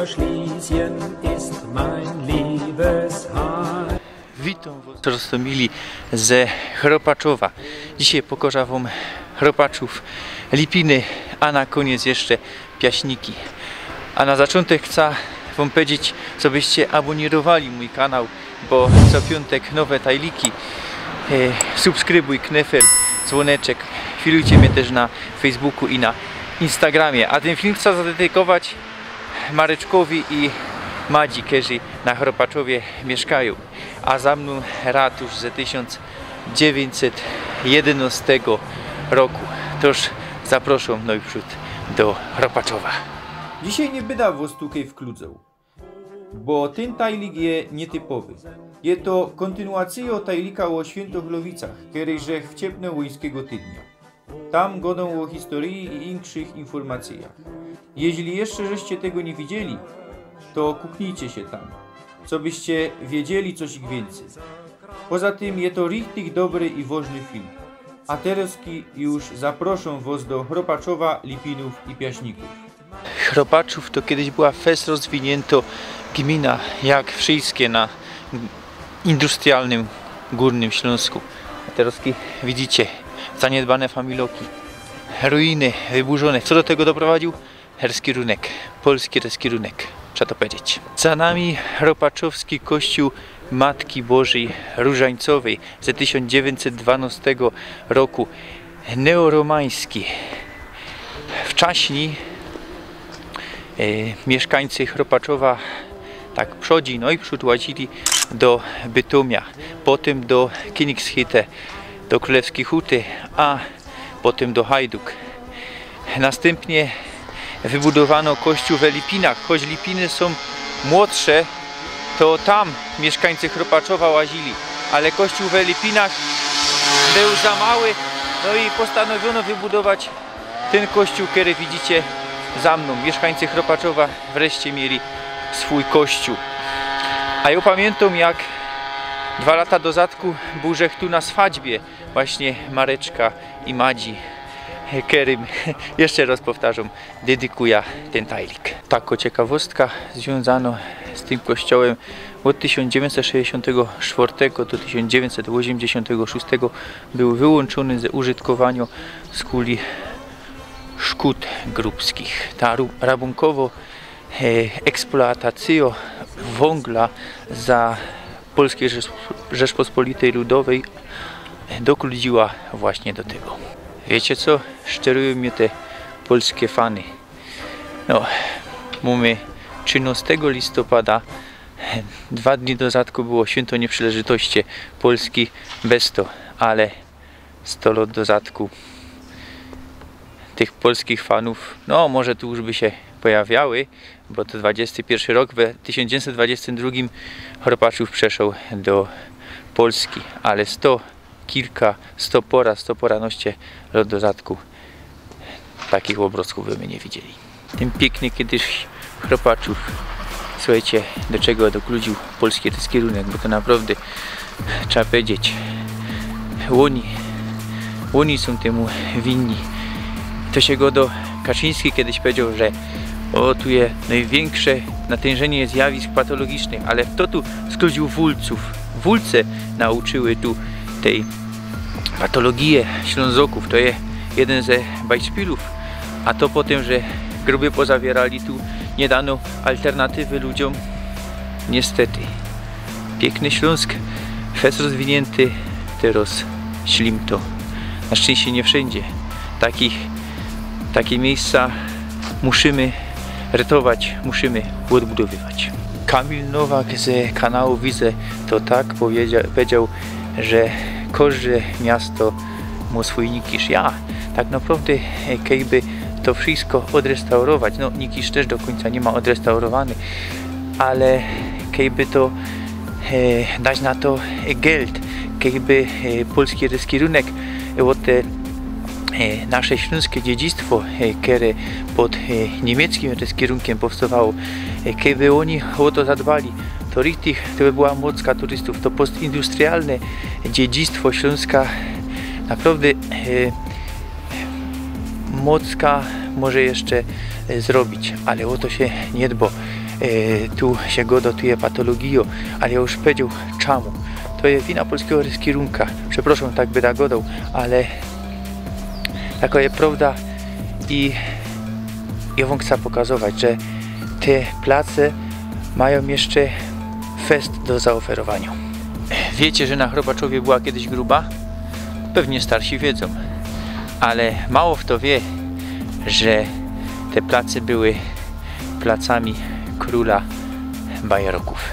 Schlesien ist mein Liebesheim. Witam was, roztomili ze Chropaczowa. Dzisiaj pokażę wam Chropaczów, Lipiny, a na koniec jeszcze Piaśniki. A na zaczątek chcę wam powiedzieć, co byście abonirowali mój kanał, bo co piątek nowe tajliki. Subskrybuj, knefel, dzwoneczek. Filujcie mnie też na Facebooku i na Instagramie. A ten film chcę zadedykować Mareczkowi i Madzi, którzy na Chropaczowie mieszkają. A za mną ratusz z 1911 roku. Toż zapraszam najprzód do Chropaczowa. Dzisiaj nie będę was tutaj wkludzał, bo ten tajlik jest nietypowy. Jest to kontynuacja tajlika o Świętochłowicach, który żech wciepnął łońskiego tydnia. Tam godą o historii i innych informacjach. Jeśli jeszcze żeście tego nie widzieli, to kuknijcie się tam, co byście wiedzieli coś więcej. Poza tym jest to richtig dobry i ważny film. A teraz już zaproszę was do Chropaczowa, Lipinów i Piaśników. Chropaczów to kiedyś była fest rozwinięta gmina, jak wszystkie na industrialnym Górnym Śląsku. A teraz widzicie zaniedbane familoki, ruiny wyburzone. Co do tego doprowadził? Herskirunek, polski herskirunek, trzeba to powiedzieć. Za nami Chropaczowski kościół Matki Bożej Różańcowej z 1912 roku, neoromański. Wcześniej mieszkańcy Chropaczowa tak przodzi, no i przód łazili do Bytomia, potem do Königshütte, do Królewskiej Huty, a potem do Hajduk. Następnie wybudowano kościół w Lipinach. Choć Lipiny są młodsze, to tam mieszkańcy Chropaczowa łazili, ale kościół w Lipinach był za mały, no i postanowiono wybudować ten kościół, który widzicie za mną. Mieszkańcy Chropaczowa wreszcie mieli swój kościół. A ja pamiętam, jak 2 lata do zadku był żech tu na swadźbie właśnie Mareczka i Madzi, którym, jeszcze raz powtarzam, dedykuję ten tajlik. Taka ciekawostka związana z tym kościołem: od 1964 do 1986 był wyłączony ze użytkowania z kuli szkód grupskich. Ta rabunkowo eksploatacja węgla za Polskiej Rzeczpospolitej Ludowej dokludziła właśnie do tego. Wiecie co? Szczerują mnie te polskie fany. No, mamy 13 listopada, 2 dni do zadku było święto nieprzynależności Polski bez to, ale 100 lat do zadku tych polskich fanów, no może tu już by się pojawiały, bo to 21 rok, w 1922 Chropaczów przeszedł do Polski, ale 100 poranoście lat do zadku takich obrazków byśmy nie widzieli. Tym pięknie kiedyś Chropaczów, słuchajcie, do czego dokludził polski herskirunek, bo to naprawdę trzeba powiedzieć, Łoni są temu winni. To się go Kaczyński kiedyś powiedział, że tu jest największe natężenie zjawisk patologicznych, ale kto tu skludził wulców? Wulce nauczyły tu tej patologii Ślązoków. To jest jeden ze bajspilów, a to potem, że groby pozawierali, tu nie dano alternatywy ludziom. Niestety. Piękny Śląsk, fest rozwinięty, teraz ślim to. Na szczęście nie wszędzie. Takie miejsca musimy ratować, musimy odbudowywać. Kamil Nowak z kanału Widzę to tak powiedział, że każde miasto ma swój Nikisz. Ja tak naprawdę kejby to wszystko odrestaurować, no Nikisz też do końca nie ma odrestaurowany, ale kejby to dać na to geld, kejby polski herskirunek od nasze śląskie dziedzictwo, które pod niemieckim herskirunkiem powstawało, kiedy oni o to zadbali, to richtig, to by była mocka turystów. To postindustrialne dziedzictwo Śląska naprawdę mocka może jeszcze zrobić, ale o to się nie dba. tu się go dotuje patologio, ale ja już powiedział czemu. To jest wina polskiego kierunka. Przepraszam, tak by tak godał, ale taka jest prawda i ja wam chcę pokazywać, że te place mają jeszcze fest do zaoferowania. Wiecie, że na Chropaczowie była kiedyś gruba? Pewnie starsi wiedzą, ale mało kto wie, że te place były placami króla Bajeroków.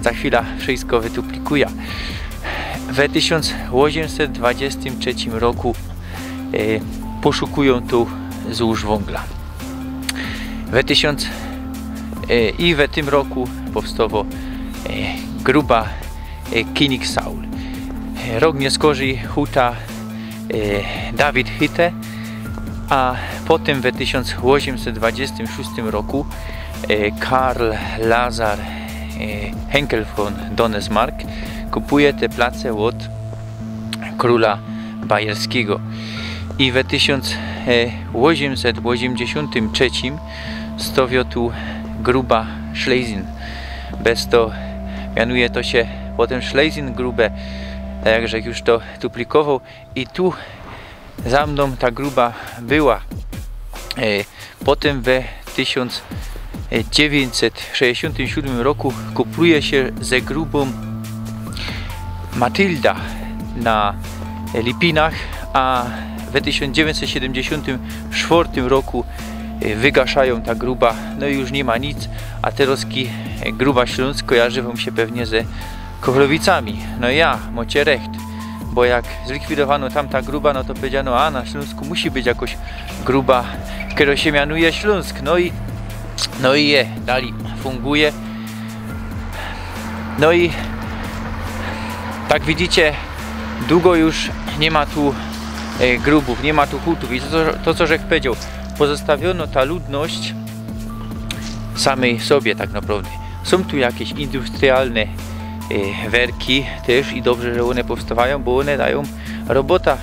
Za chwilę wszystko wytuplikuję. W 1823 roku poszukują tu złóż węgla. W tym roku powstało gruba Königssaul. Rok nie skorzy huta Dawid Hitte, a potem w 1826 roku Karl Lazar Henkel von Donesmark kupuje te place od króla bajerskiego i w 1883 stawia tu gruba Schlesien. Bez to mianuje to się potem Schlesien grube, tak jak już to duplikował, i tu za mną ta gruba była. Potem w 1967 roku kupuje się ze grubą Matylda na Lipinach, a w 1974 roku wygaszają ta gruba, no i już nie ma nic, a teraz gruba Śląsk kojarzy wam się pewnie ze Kochlowicami. No ja, macie recht, bo jak zlikwidowano tamta gruba, no to powiedziano, a na Śląsku musi być jakoś gruba, która się mianuje Śląsk, no i je, dalej funguje. No i tak widzicie, długo już nie ma tu grubów, nie ma tu hutów i to co żech powiedział, pozostawiono ta ludność samej sobie tak naprawdę. Są tu jakieś industrialne werki też i dobrze, że one powstawają, bo one dają robota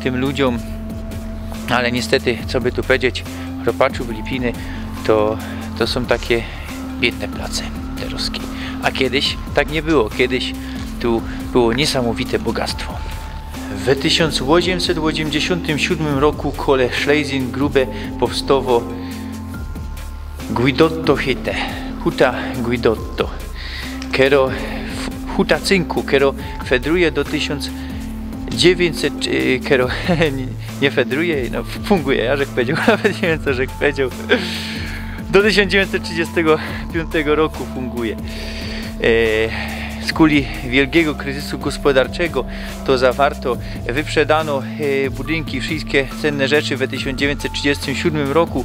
tym ludziom, ale niestety, co by tu powiedzieć, Chropaczów, Lipiny to są takie biedne place teroskie. A kiedyś tak nie było, kiedyś tu było niesamowite bogactwo. W 1887 roku kole Schlesien grube powstało Guidotto Hitte, huta Guidotto, kero huta cynku, kero fedruje do 1900, kero nie fedruje, no funguje, ja żech powiedział, nawet nie wiem co żech powiedział, do 1935 roku funguje. Z kuli wielkiego kryzysu gospodarczego to zawarto, wyprzedano budynki, wszystkie cenne rzeczy w 1937 roku.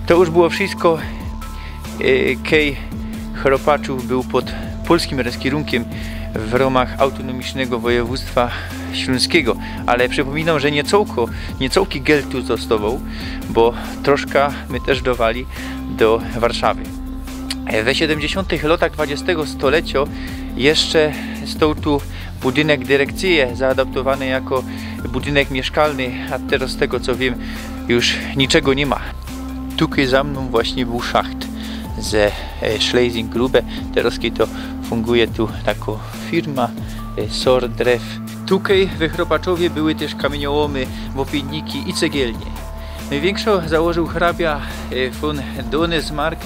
To już było wszystko. Kej Chropaczów był pod polskim kierunkiem w ramach autonomicznego województwa śląskiego, ale przypominam, że nie całki Geltu zostawał, bo troszkę my też dawali do Warszawy. W 70. latach XX stulecia jeszcze stał tu budynek dyrekcyjny zaadaptowany jako budynek mieszkalny, a teraz z tego co wiem już niczego nie ma. Tutaj za mną właśnie był szacht ze Schlesien grube, teraz to funguje tu taka firma SOR Drew. Tutaj we Chropaczowie były też kamieniołomy, mopienniki i cegielnie. Największą założył hrabia von Donesmark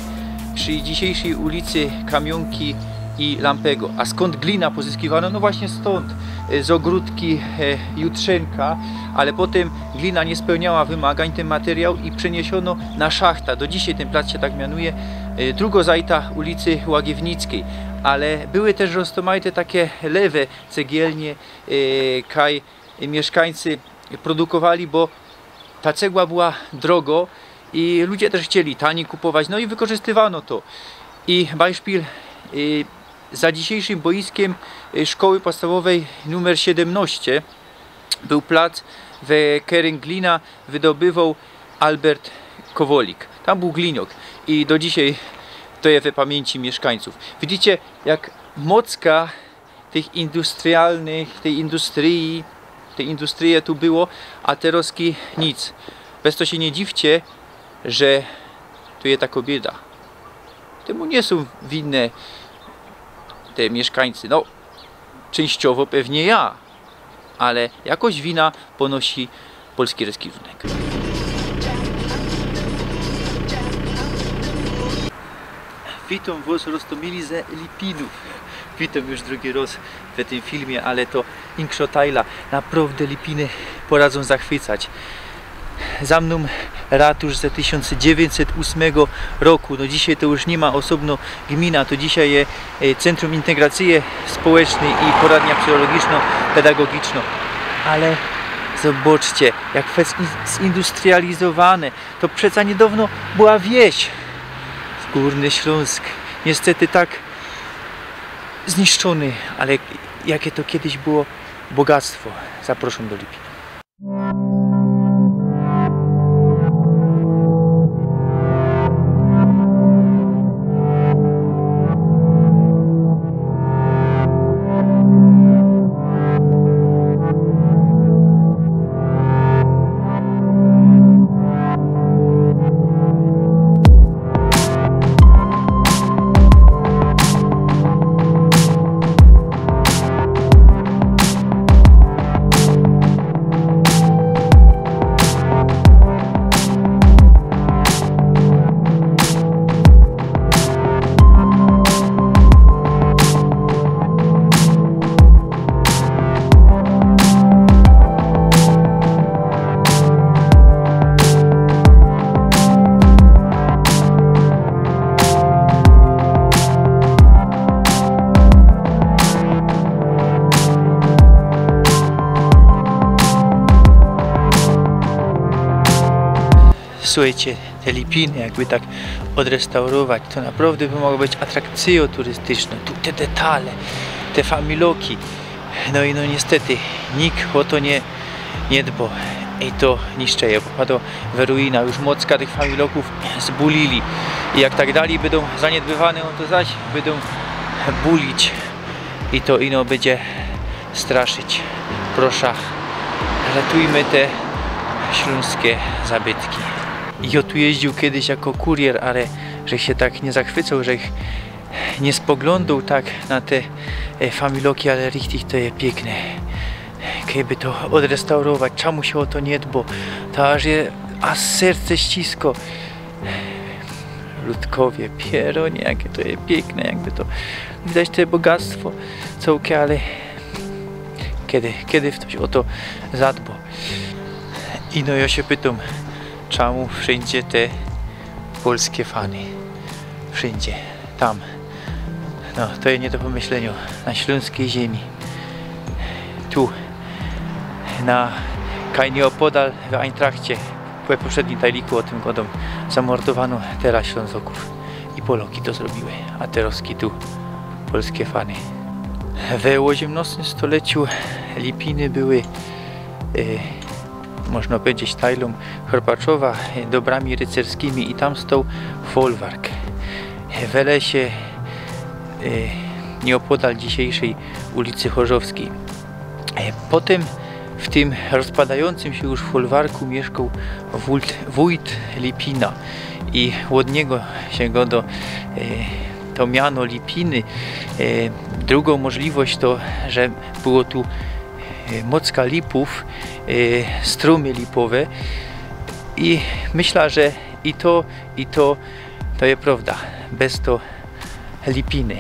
przy dzisiejszej ulicy Kamionki i Lampego. A skąd glina pozyskiwano? No właśnie stąd, z ogródki Jutrzenka, ale potem glina nie spełniała wymagań, ten materiał, i przeniesiono na szachta. Do dzisiaj ten plac się tak mianuje, drugozajta ulicy Łagiewnickiej. Ale były też roztomajte takie lewe cegielnie, kaj mieszkańcy produkowali, bo ta cegła była drogo i ludzie też chcieli taniej kupować, no i wykorzystywano to. I Beispiel, za dzisiejszym boiskiem szkoły podstawowej numer 17 był plac, w którym glina wydobywał Albert Kowolik. Tam był gliniok i do dzisiaj to jest w pamięci mieszkańców. Widzicie, jak mocka tych industrialnych, tej industrii tu było, a teraz nic. Bez to się nie dziwcie, że tu jest taka bieda. Temu nie są winne te mieszkańcy. No, częściowo pewnie ja, ale jakoś wina ponosi polski reskirunek. Witam was, Rostomili z Lipinów. Witam już drugi raz w tym filmie, ale to Inkshotajla. Naprawdę Lipiny poradzą zachwycać. Za mną ratusz z 1908 roku. No dzisiaj to już nie ma osobno gmina, to dzisiaj jest Centrum Integracji Społecznej i Poradnia Psychologiczno-Pedagogiczna. Ale zobaczcie, jak zindustrializowane. To przeca niedawno była wieś. Górny Śląsk. Niestety tak zniszczony, ale jakie to kiedyś było bogactwo. Zapraszam do Lipin. Słuchajcie, te Lipiny jakby tak odrestaurować, to naprawdę by mogło być atrakcją turystyczną. Tu te detale, te familoki. No i no niestety nikt o to nie dba. I to niszczeje. Popadło w ruinę. Już mocka tych familoków zbulili. I jak tak dalej będą zaniedbywane, to zaś będą bulić. I to ino będzie straszyć. Proszę, ratujmy te śląskie zabytki. Ja tu jeździł kiedyś jako kurier, ale że się tak nie zachwycał, że ich nie spoglądał tak na te familoki, ale richtig to jest piękne. Kiedy to odrestaurować, czemu się o to nie dba, to aż serce ścisko. Ludkowie, pieronie, jakie to jest piękne, jakby to widać te bogactwo całkiem, ale kiedy ktoś o to zadba. I no ja się pytam, czemu wszędzie te polskie fany? Wszędzie, tam. No, to jest nie do pomyślenia. Na śląskiej ziemi. Tu, na Kajnie opodal w Eintrachcie, w poprzednim tajliku o tym godą zamordowano teraz Ślązoków. I Poloki to zrobiły, a teroski tu polskie fany. W XVIII stuleciu Lipiny były można powiedzieć tajlą Chorpaczowa, dobrami rycerskimi i tam stał folwark. W lesie nieopodal dzisiejszej ulicy Chorzowskiej. Potem w tym rozpadającym się już folwarku mieszkał wójt Lipina i od niego się go to miano Lipiny. Drugą możliwość to, że było tu mocka lipów, strumy lipowe i myślę, że i to jest prawda. Bez to Lipiny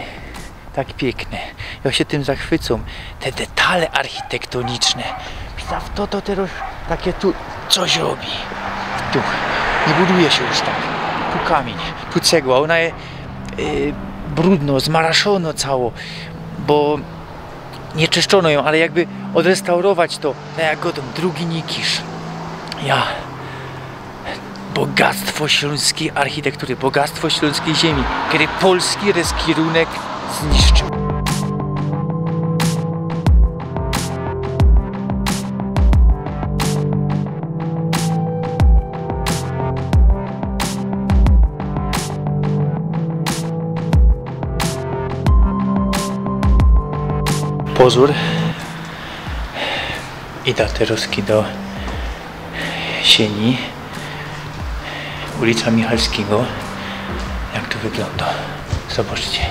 tak piękne. Ja się tym zachwycam. Te detale architektoniczne. To teraz takie tu coś robi. Tu nie buduje się już tak. Tu kamień, tu cegła. Ona jest brudno, zmaraszono cało, bo nie czyszczono ją, ale jakby odrestaurować to, tak jak godą, drugi Nikisz. Bogactwo śląskiej architektury, bogactwo śląskiej ziemi, kiedy polski reskirunek zniszczył. Pozór i Dateroski do Sieni, ulica Michalskiego. Jak to wygląda? Zobaczcie.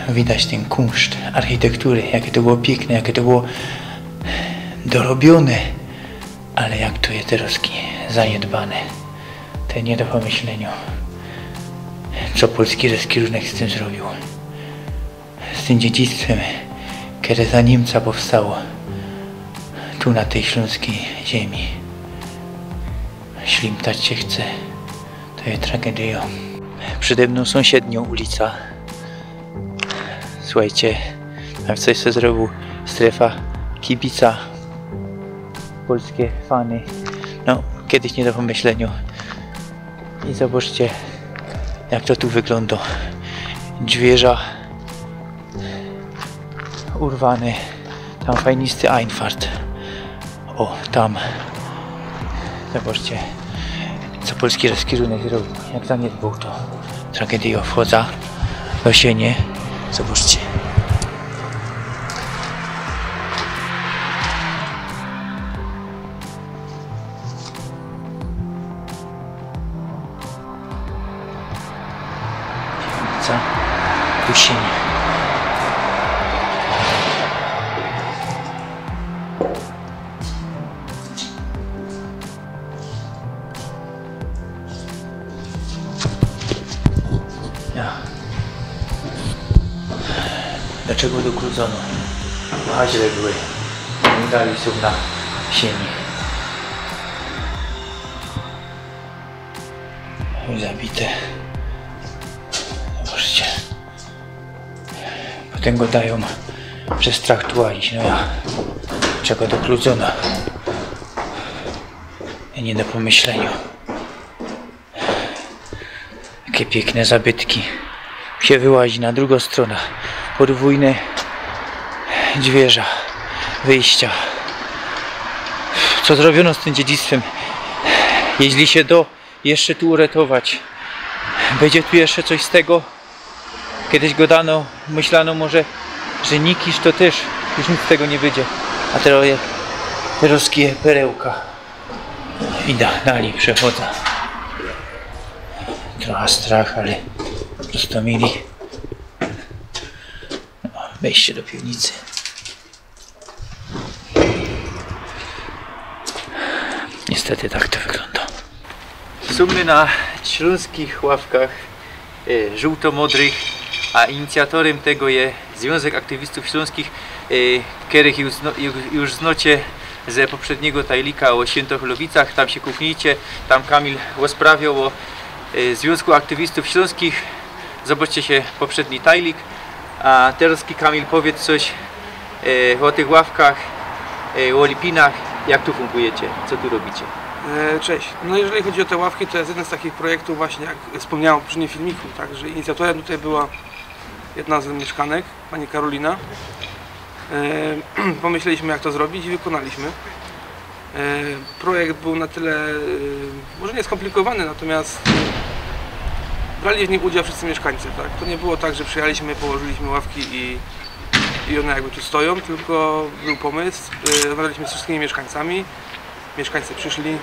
Widać ten kunszt architektury, jakie to było piękne, jakie to było dorobione, ale jak to jest teraz zaniedbane. To nie do pomyślenia, co polski rynek z tym zrobił. Z tym dziedzictwem, które za Niemca powstało tu na tej śląskiej ziemi. Ślimtać się chce, to jest tragedia. Przede mną sąsiednia ulica. Słuchajcie, tam coś co zrobił strefa kibica, polskie fany, no kiedyś nie do pomyślenia. I zobaczcie jak to tu wygląda, drzwierza urwane, tam fajnisty Einfahrt, o tam, zobaczcie co polski rynek zrobił, jak zaniedbał to, tragedia wchodza do sienie. Zobaczcie. Dzielnica Kusienie. Dlaczego dokrudzono? Aha, źle były. Nie dali są na sieni. Zabite. Zobaczcie. Potem go dają przez traktualić. No ja. Czego dokrudzono? Nie do pomyślenia. Jakie piękne zabytki. Się wyłazi na drugą stronę. Podwójne drzwierza, wyjścia. Co zrobiono z tym dziedzictwem? Jeśli się da jeszcze tu uratować, będzie tu jeszcze coś z tego. Kiedyś go dano, myślano może, że Nikisz to też już nic z tego nie będzie. A teraz perełka. I dalej przechodzę. Trochę strach, ale prosto mieli. Wejście do piwnicy. Niestety tak to wygląda. Sumy na śląskich ławkach żółto-modrych, a inicjatorem tego jest Związek Aktywistów Śląskich, których już znacie z poprzedniego tajlika o Świętochowicach. Tam się kuknijcie, tam Kamil rozprawiał o Związku Aktywistów Śląskich. Zobaczcie się poprzedni tajlik. A teraz Kamil powiedz coś o tych ławkach, o Lipinach, jak tu funkujecie, co tu robicie? Cześć. No jeżeli chodzi o te ławki, to jest jeden z takich projektów właśnie, jak wspomniałem w poprzednim filmiku, tak, że inicjatorem tutaj była jedna z mieszkanek, pani Karolina. Pomyśleliśmy jak to zrobić i wykonaliśmy. Projekt był na tyle, może nie skomplikowany, natomiast brali w nim udział wszyscy mieszkańcy, tak? To nie było tak, że przyjechaliśmy, położyliśmy ławki i one jakby tu stoją, tylko był pomysł, rozmawialiśmy z wszystkimi mieszkańcami, mieszkańcy przyszli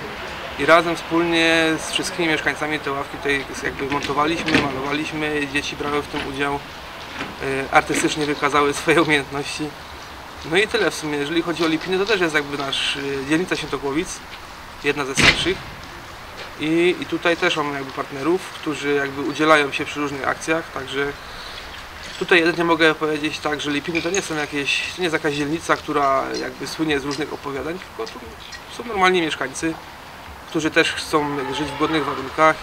i razem wspólnie z wszystkimi mieszkańcami te ławki tutaj jakby montowaliśmy, malowaliśmy, dzieci brały w tym udział, artystycznie wykazały swoje umiejętności. No i tyle w sumie. Jeżeli chodzi o Lipiny, to też jest jakby nasz dzielnica Świętokłowic, jedna ze starszych. I tutaj też mamy jakby partnerów, którzy jakby udzielają się przy różnych akcjach, także tutaj jedynie mogę powiedzieć tak, że Lipiny to nie są jakieś, to nie jest jakaś dzielnica, która jakby słynie z różnych opowiadań, tylko tu są normalni mieszkańcy, którzy też chcą żyć w godnych warunkach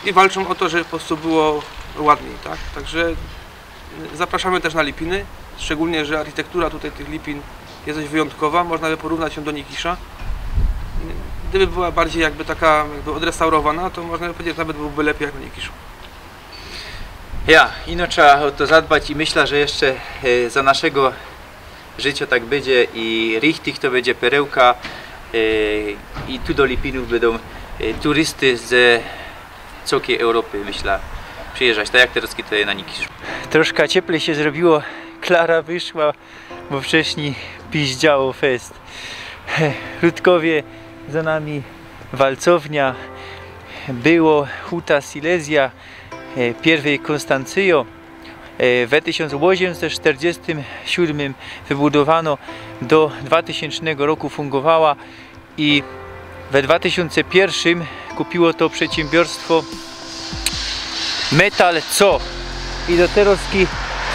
i walczą o to, żeby po prostu było ładniej, tak? Także zapraszamy też na Lipiny, szczególnie, że architektura tutaj tych Lipin jest dość wyjątkowa, można by porównać ją do Nikisza. Gdyby była bardziej jakby taka odrestaurowana, to można by powiedzieć, że nawet byłby lepiej jak w Nikiszu. Ja, ino trzeba o to zadbać i myślę, że jeszcze za naszego życia tak będzie i richtig to będzie perełka i tu do Lipinów będą turysty z całej Europy, myślę, przyjeżdżać, tak jak teraz tutaj na Nikisz. Troszkę cieplej się zrobiło, Klara wyszła, bo wcześniej piździało fest. Rudkowie, za nami walcownia, było Huta Silesia, pierwej Konstancjo. W 1847 wybudowano, do 2000 roku fungowała i w 2001 kupiło to przedsiębiorstwo Metal Co i do teraz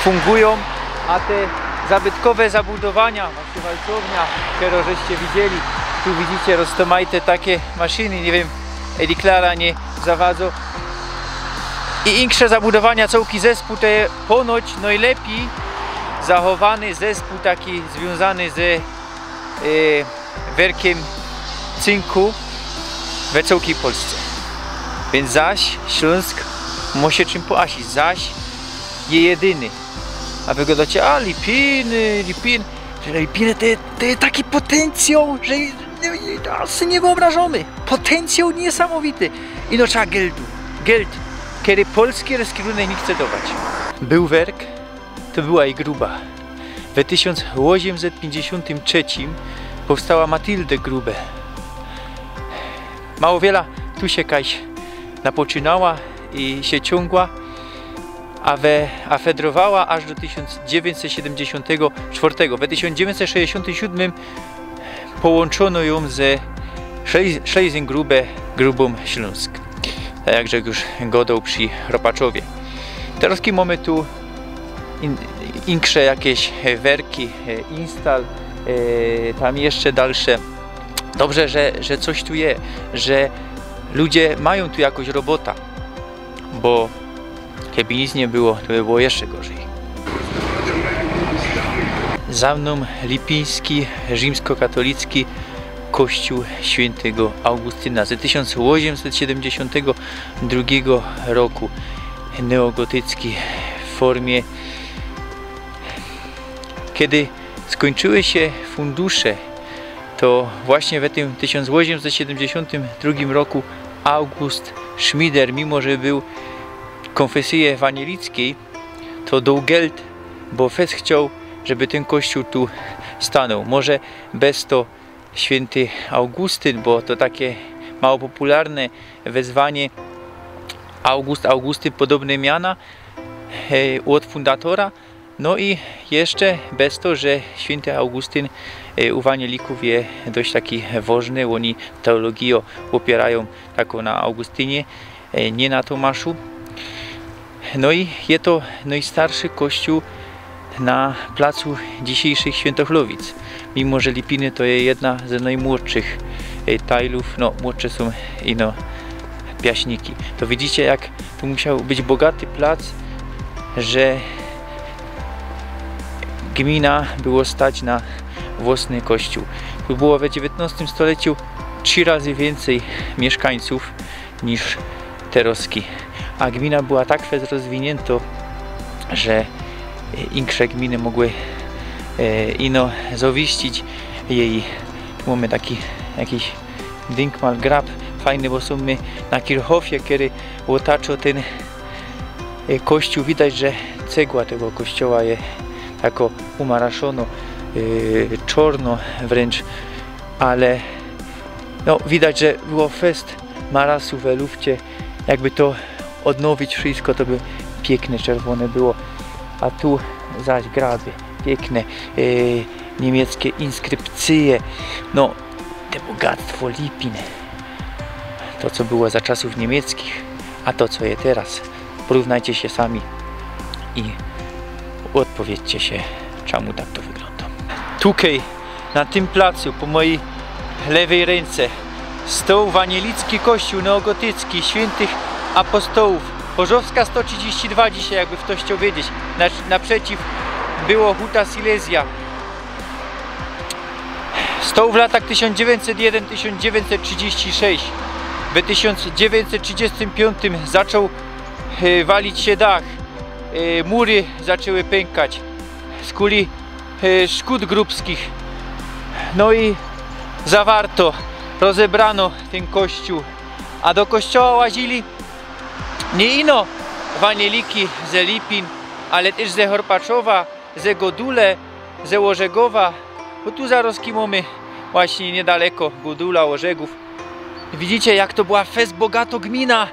fungują, a te zabytkowe zabudowania, właśnie walcownia, które żeście widzieli, tu widzicie roztomajte takie maszyny, nie wiem, Edi Klara nie zawadzą. I insze zabudowania, całki zespół to jest ponoć najlepiej zachowany zespół taki związany z werkiem cynku we całej Polsce. Więc zaś Śląsk może czym poasić, zaś je jedyny. A wy gadacie, a Lipiny, Lipiny to jest taki potencjał, że nie wyobrażamy. Potencjał niesamowity. I no trzeba geld, kiedy polskie rozkierunek nie chce dawać. Był werk, to była i gruba. W 1853 powstała Matylde Grube. Mało wiele tu się kaś napoczynała i się ciągła, a fedrowała aż do 1974. W 1967 połączono ją ze Schlesien-Grube Grubą Śląsk. Tak jak już godał przy Ropaczowie. Teraz mamy tu insze jakieś werki, instal, tam jeszcze dalsze. Dobrze, że coś tu jest, że ludzie mają tu jakoś robota, bo gdyby nic nie było, to by było jeszcze gorzej. Za mną lipiński, rzymskokatolicki kościół świętego Augustyna z 1872 roku, neogotycki w formie. Kiedy skończyły się fundusze, to właśnie w tym 1872 roku August Schmider, mimo że był konfesji ewangelickiej, to dał geld, bo fest chciał, żeby ten kościół tu stanął. Może bez to święty Augustyn, bo to takie mało popularne wezwanie Augustyn, podobne miana od fundatora. No i jeszcze bez to, że święty Augustyn u ewangelików jest dość taki ważny, oni teologię opierają taką na Augustynie, nie na Tomaszu. No i jest to najstarszy kościół na placu dzisiejszych Świętochlowic. Mimo że Lipiny to jest jedna z najmłodszych tajlów, no młodsze są ino piaśniki. To widzicie, jak tu musiał być bogaty plac, że gmina było stać na własny kościół. Tu było w XIX stuleciu 3 razy więcej mieszkańców niż teroski, a gmina była tak rozwinięta, że inne gminy mogły ino zawiścić jej. Tu mamy taki jakiś Denkmal Grab fajny, bo są my na Kirchhofie, kiedy otacza ten kościół. Widać, że cegła tego kościoła jest tako umaraszono, czarno wręcz, ale no, widać, że było fest marasu w lufcie. Jakby to odnowić wszystko, to by piękne czerwone było. A tu zaś graby, piękne niemieckie inskrypcje. No, te bogactwo Lipin. To, co było za czasów niemieckich, a to, co jest teraz. Porównajcie się sami i odpowiedzcie się, czemu tak to wygląda. Tutaj, na tym placu, po mojej lewej ręce, stał ewangelicki kościół neogotycki świętych apostołów. Bożowska 132 dzisiaj, jakby ktoś chciał wiedzieć. Naprzeciw było Huta Silesia. Stał w latach 1901-1936. W 1935 zaczął walić się dach. mury zaczęły pękać z kuli szkód grupskich. No i zawarto, rozebrano ten kościół, a do kościoła łazili nie ino wanieliki ze Lipin, ale też ze Horpaczowa, ze Godule, ze Łożegowa, bo tu zaroski mamy właśnie niedaleko Godula, Łożegów. Widzicie, jak to była fest bogato gmina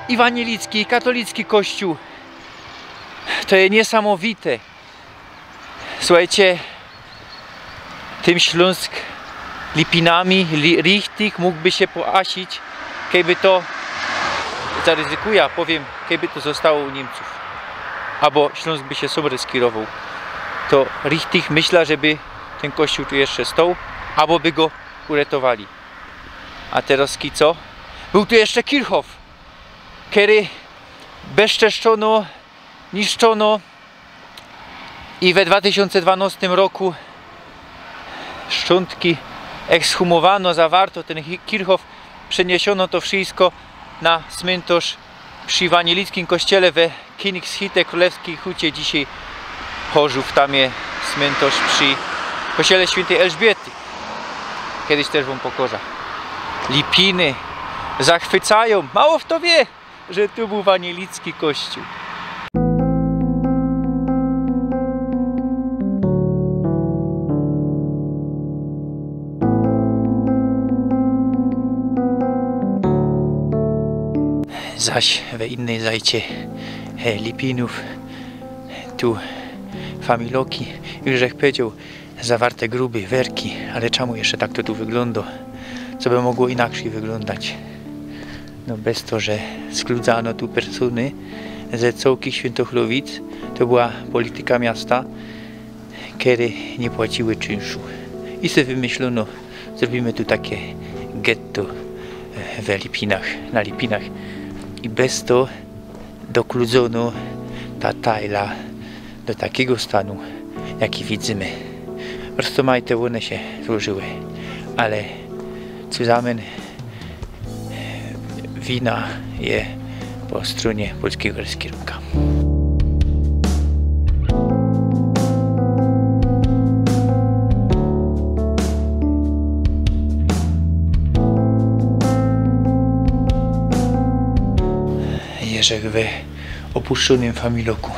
i wanielicki, i katolicki kościół. To jest niesamowite. Słuchajcie, tym Śląsk Lipinami, richtig mógłby się poasić, kiedyby to, zaryzykuję, powiem, kiedyby to zostało u Niemców. Albo Śląsk by się sobie skierował. To richtig myślę, żeby ten kościół tu jeszcze stał, albo by go uratowali. A teraz co? Był tu jeszcze Kirchhof, który bezczeszczono, niszczono i we 2012 roku szczątki ekshumowano, zawarto ten Kirchhof, przeniesiono to wszystko na cmentarz przy wanielickim kościele we Königshütte, Królewskiej Hucie. Dzisiaj Chorzów, tam jest cmentarz przy kościele świętej Elżbiety. Kiedyś też wam pokażę. Lipiny zachwycają. Mało kto wie, że tu był wanielicki kościół. Zaś we innej zajcie Lipinów, tu familoki, już jak powiedział, zawarte gruby, werki, ale czemu jeszcze tak to tu wygląda? Co by mogło inaczej wyglądać? No bez to, że skludzano tu persony ze Cołki Świętochlowic, to była polityka miasta, które nie płaciły czynszu. I sobie wymyślono, zrobimy tu takie getto we Lipinach, na Lipinach. I bez to dokludzono ta tajla do takiego stanu, jaki widzimy. Roztomajte one się złożyły, ale zusammen wina je po stronie polskiego rozkierunka. Jerzek we opuszczonym familoku.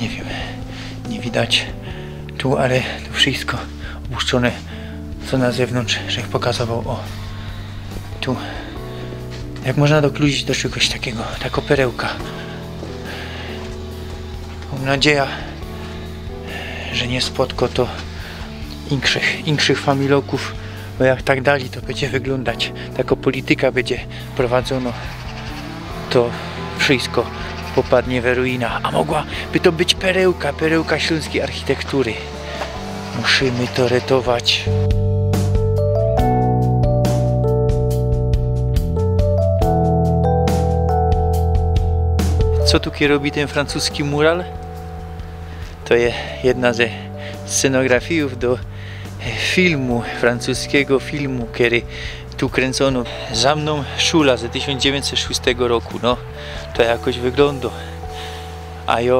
Nie wiem, nie widać tu, ale to wszystko opuszczone, co na zewnątrz, żech pokazywał. O, tu. Jak można dokluzić do czegoś takiego, taka perełka. Mam nadzieję, że nie spotka to inkszych familoków, bo jak tak dalej, to będzie wyglądać, taka polityka będzie prowadzona, to wszystko popadnie w ruinę. A mogłaby to być perełka śląskiej architektury. Musimy to ratować. Co tu robi ten francuski mural? To jest jedna ze scenografiów do filmu, francuskiego filmu, który tu kręcono. Za mną szula z 1906 roku. No, to jakoś wygląda. A ja,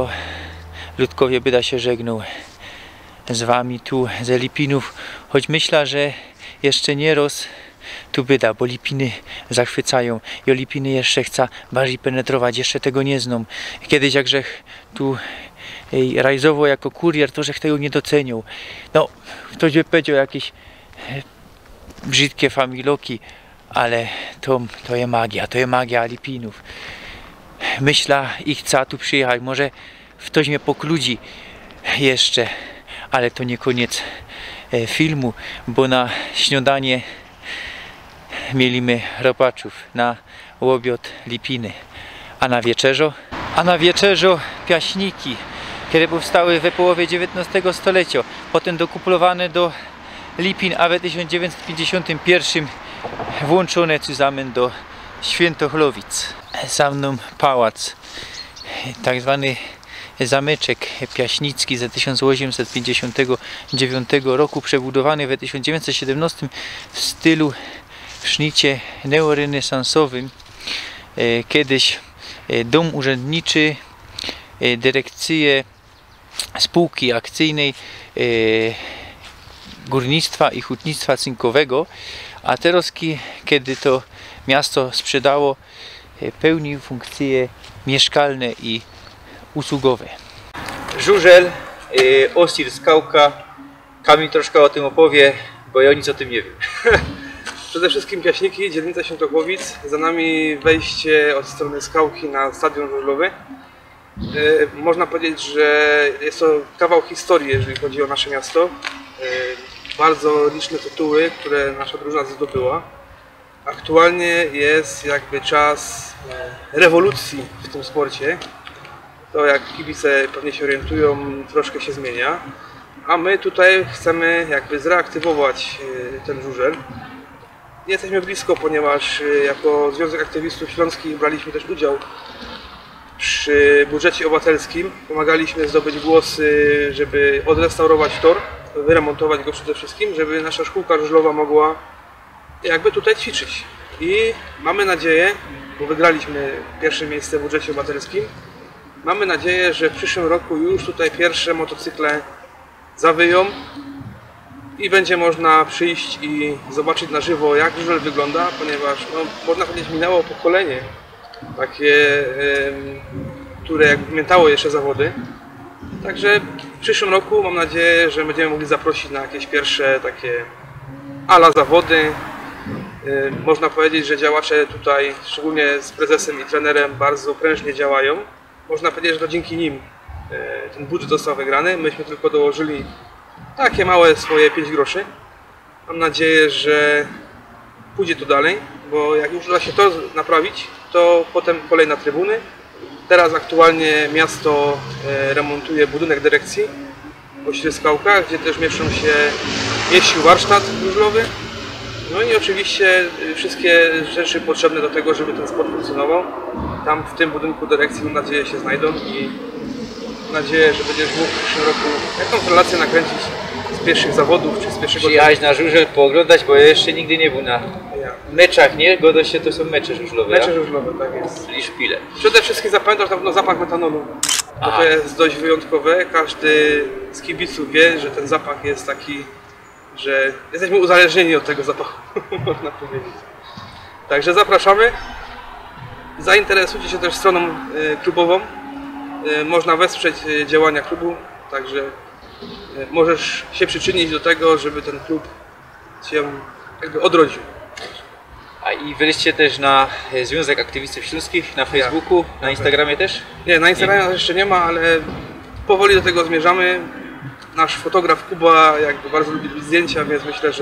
ludkowie, byda się żegnał z wami tu ze Lipinów, choć myślę, że jeszcze nie roz tu byda, bo Lipiny zachwycają. Ja Lipiny jeszcze chcę bardziej penetrować, jeszcze tego nie znam. Kiedyś jak żech tu rajzowo jako kurier, to żech tego nie doceniał. No, ktoś by powiedział jakieś brzydkie familoki, ale to jest magia Lipinów. Myślę i chcę tu przyjechać, może ktoś mnie pokludzi jeszcze, ale to nie koniec filmu, bo na śniadanie mieliśmy ropaczów, na łobiot Lipiny, a na wieczerzo piaśniki, które powstały we połowie XIX stulecia, potem dokupowane do Lipin, a w 1951 włączone zusammen do Świętochlowic. Za mną pałac, tak zwany zameczek piaśnicki z 1859 roku, przebudowany w 1917 w stylu w sznicie neorenesansowym. Kiedyś dom urzędniczy dyrekcję spółki akcyjnej górnictwa i hutnictwa cynkowego, a teraz, kiedy to miasto sprzedało, pełni funkcje mieszkalne i usługowe. Żużel, Osir, Skałka. Kamil troszkę o tym opowie, bo ja nic o tym nie wiem. Przede wszystkim Piaśniki, dzielnica Świętochłowic. Za nami wejście od strony Skałki na stadion żużlowy. Można powiedzieć, że jest to kawał historii, jeżeli chodzi o nasze miasto. Bardzo liczne tytuły, które nasza drużyna zdobyła. Aktualnie jest jakby czas rewolucji w tym sporcie. To, jak kibice pewnie się orientują, troszkę się zmienia. A my tutaj chcemy jakby zreaktywować ten żużel. Jesteśmy blisko, ponieważ jako Związek Aktywistów Śląskich braliśmy też udział przy budżecie obywatelskim. Pomagaliśmy zdobyć głosy, żeby odrestaurować tor, wyremontować go przede wszystkim, żeby nasza szkółka żużlowa mogła jakby tutaj ćwiczyć. I mamy nadzieję, bo wygraliśmy pierwsze miejsce w budżecie obywatelskim, mamy nadzieję, że w przyszłym roku już tutaj pierwsze motocykle zawyją i będzie można przyjść i zobaczyć na żywo, jak żużel wygląda, ponieważ można powiedzieć, minęło pokolenie takie, które jakby pamiętało jeszcze zawody. Także w przyszłym roku mam nadzieję, że będziemy mogli zaprosić na jakieś pierwsze takie ala zawody. Można powiedzieć, że działacze tutaj, szczególnie z prezesem i trenerem, bardzo prężnie działają. Można powiedzieć, że to dzięki nim ten budżet został wygrany. Myśmy tylko dołożyli takie małe swoje 5 groszy. Mam nadzieję, że pójdzie to dalej, bo jak już uda się to naprawić, to potem kolej na trybuny. Teraz aktualnie miasto remontuje budynek dyrekcji w Osiry Skałkach, gdzie też mieścił warsztat żużlowy. No i oczywiście wszystkie rzeczy potrzebne do tego, żeby ten sport funkcjonował. Tam w tym budynku dyrekcji, mam nadzieję, się znajdą i mam nadzieję, że będziesz mógł w przyszłym roku jakąś relację nakręcić z pierwszych zawodów czy z pierwszego... Przyjechać na żużel, pooglądać, bo ja jeszcze nigdy nie był na meczach, nie? Godoście to są mecze żużlowe. Mecze żużlowe, tak jest. Czyli szpile. Przede wszystkim zapamiętasz na pewno zapach metanolu. Bo to jest dość wyjątkowe. Każdy z kibiców wie, że ten zapach jest taki, że jesteśmy uzależnieni od tego zapachu, można powiedzieć. Także zapraszamy. Zainteresujcie się też stroną klubową. Można wesprzeć działania klubu, także możesz się przyczynić do tego, żeby ten klub się jakby odrodził. A i byliście też na Związek Aktywistów Śląskich, na Facebooku, na Instagramie też? Nie, na Instagramie jeszcze nie ma, ale powoli do tego zmierzamy. Nasz fotograf Kuba jakby bardzo lubi robić zdjęcia, więc myślę,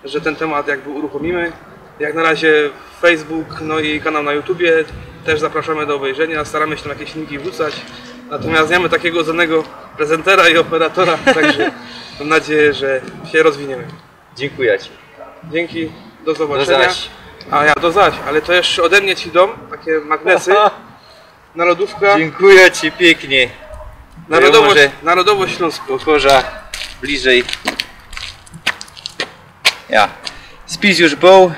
że ten temat jakby uruchomimy. Jak na razie Facebook, no i kanał na YouTubie też zapraszamy do obejrzenia. Staramy się tam jakieś linki wrzucać. Natomiast nie mamy takiego znanego prezentera i operatora, także mam nadzieję, że się rozwiniemy. Dziękuję Ci. Dzięki, do zobaczenia. Do zaś. A ja do zaś, ale to jeszcze ode mnie Ci dom, takie magnesy na lodówkę. Dziękuję Ci pięknie. Narodowość Śląską. Pokorza bliżej. Ja. Spis już był.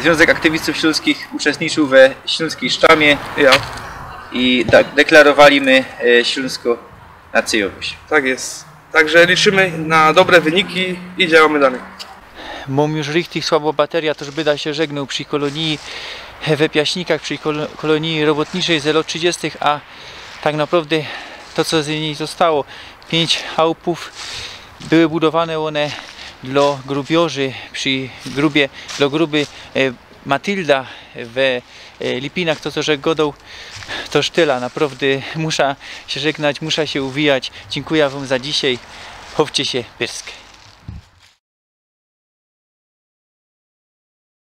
Związek Aktywistów Śląskich uczestniczył we śląskiej sztamie. Ja. I deklarowaliśmy śląską nacjowość. Tak jest. Także liczymy na dobre wyniki i działamy dalej. Mam już richtig słabo bateria, to by się żegnał przy kolonii we Piaśnikach, przy kolonii robotniczej 030, a tak naprawdę to, co z niej zostało, 5 chałupów, były budowane one dla grubiorzy przy grubie, dla gruby Matylda we Lipinach, to co że godał, to sztyla. Naprawdę muszę się żegnać, muszę się uwijać. Dziękuję Wam za dzisiaj. Chowcie się, Pyrskę.